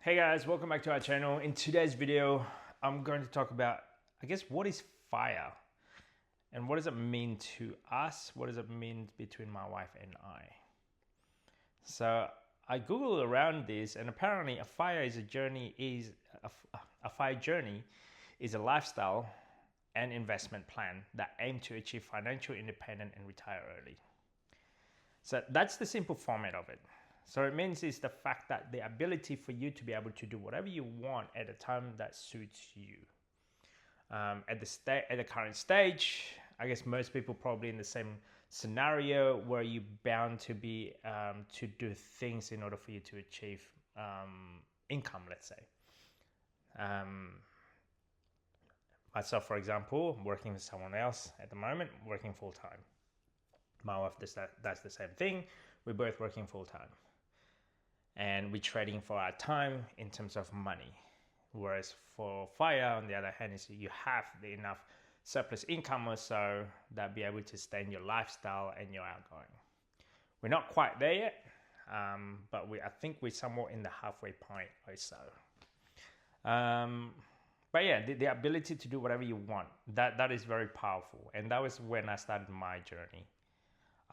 Hey guys, welcome back to our channel. In today's video, I'm going to talk about, what is FIRE and what does it mean to us? What does it mean between my wife and I? So I Googled around this, and apparently a FIRE journey is a lifestyle and investment plan that aim to achieve financial independence and retire early. So that's the simple format of it. So it means is the fact that the ability for you to be able to do whatever you want at a time that suits you. At the current stage, I guess most people probably in the same scenario where you're bound to be to do things in order for you to achieve income, let's say. Myself, for example, working with someone else at the moment, working full time. My wife does the same thing. We're both working full time. And we're trading for our time in terms of money. Whereas for FIRE, on the other hand, is you have the enough surplus income or so that be able to sustain your lifestyle and your outgoing. We're not quite there yet, but I think we're somewhat in the halfway point or so. But yeah, the ability to do whatever you want, that is very powerful. And that was when I started my journey.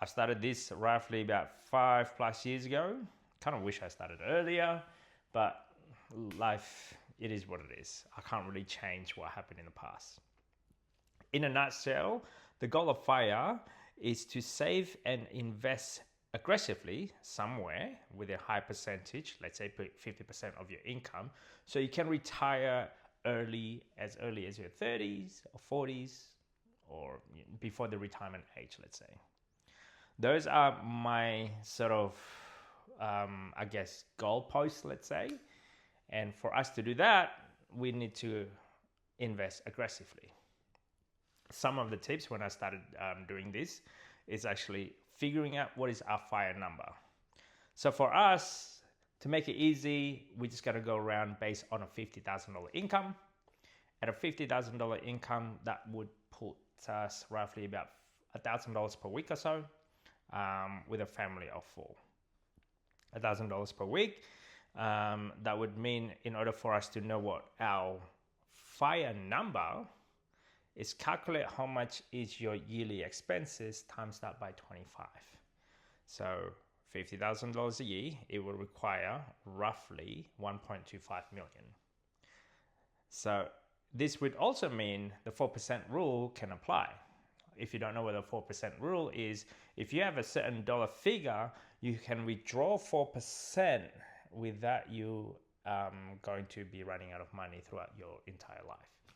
I started this roughly about 5+ years ago. Kind of wish I started earlier, but life, it is what it is. I can't really change what happened in the past. In a nutshell, the goal of FIRE is to save and invest aggressively somewhere with a high percentage, let's say 50% of your income, so you can retire early as your 30s or 40s or before the retirement age, let's say. Those are my sort of goalposts, let's say. And for us to do that, we need to invest aggressively. Some of the tips when I started doing this is actually figuring out what is our FIRE number. So for us, to make it easy, we just got to go around based on a $50,000 income. At a $50,000 income, that would put us roughly about $1,000 per week or so, with a family of 4. $1,000 per week. That would mean in order for us to know what our FIRE number is, calculate how much is your yearly expenses times that by 25. So $50,000 a year, it will require roughly 1.25 million. So this would also mean the 4% rule can apply. If you don't know what the 4% rule is, if you have a certain dollar figure, you can withdraw 4% without you going to be running out of money throughout your entire life.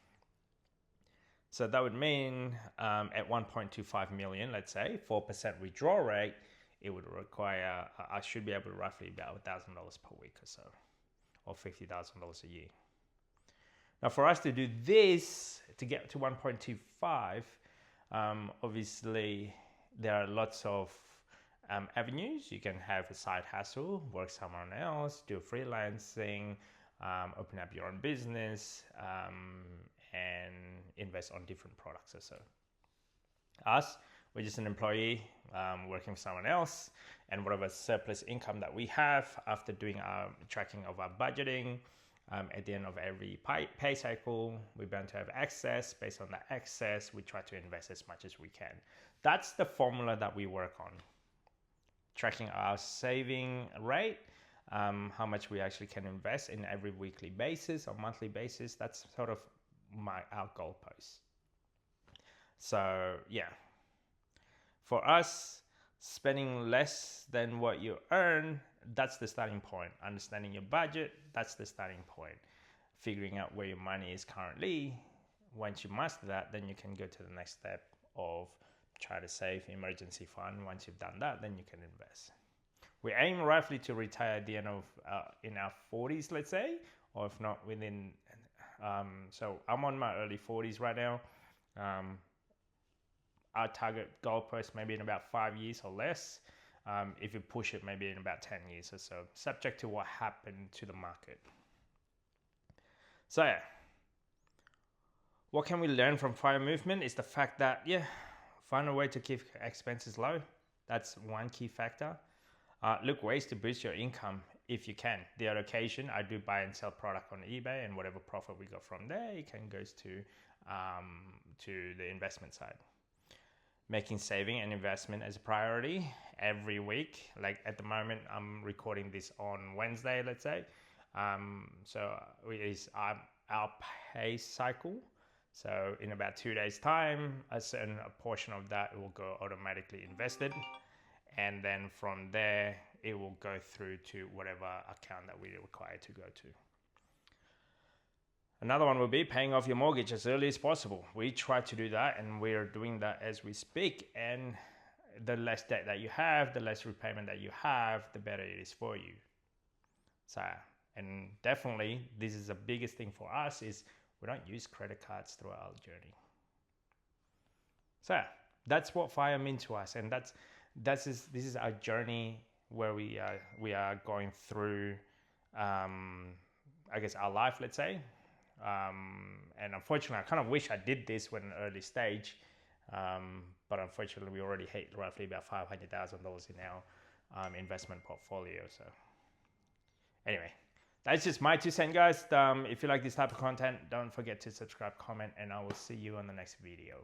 So that would mean at 1.25 million, let's say, 4% withdrawal rate, it would require, I should be able to roughly about $1,000 per week or so, or $50,000 a year. Now for us to do this, to get to 1.25, obviously there are lots of avenues. You can have a side hustle, work somewhere else, do freelancing, open up your own business, and invest on different products or so. Us, we're just an employee working for someone else, and whatever surplus income that we have after doing our tracking of our budgeting, at the end of every pay cycle, we're bound to have excess. Based on that excess, we try to invest as much as we can. That's the formula that we work on. Tracking our saving rate, how much we actually can invest in every weekly basis or monthly basis. That's sort of our goalpost. So yeah, for us, spending less than what you earn, that's the starting point. Understanding your budget, that's the starting point. Figuring out where your money is currently. Once you master that, then you can go to the next step of try to save emergency fund. Once you've done that, then you can invest. We aim roughly to retire at the end of in our 40s, let's say, or if not within. So I'm on my early 40s right now. Our target goalpost maybe in about 5 years or less. If you push it, maybe in about 10 years or so, subject to what happened to the market. So yeah, what can we learn from FIRE movement is the fact that, find a way to keep expenses low. That's one key factor. Look ways to boost your income. if you can. The other occasion, I do buy and sell product on eBay, and whatever profit we got from there, it can goes to the investment side. Making saving and investment as a priority every week. Like at the moment, I'm recording this on Wednesday, let's say. So it is our pay cycle. So in about 2 days' time, a portion of that will go automatically invested. And then from there, it will go through to whatever account that we require to go to. Another one will be paying off your mortgage as early as possible. We try to do that, and we're doing that as we speak. And the less debt that you have, the less repayment that you have, the better it is for you. So, and definitely, this is the biggest thing for us is we don't use credit cards throughout our journey. So that's what FIRE means to us, and this is our journey where we are going through, I guess, our life, let's say. And unfortunately, I kind of wish I did this when an early stage, but unfortunately, we already hit roughly about $500,000 in our investment portfolio. So anyway, that's just my 2 cents, guys. If you like this type of content, don't forget to subscribe, comment, and I will see you on the next video.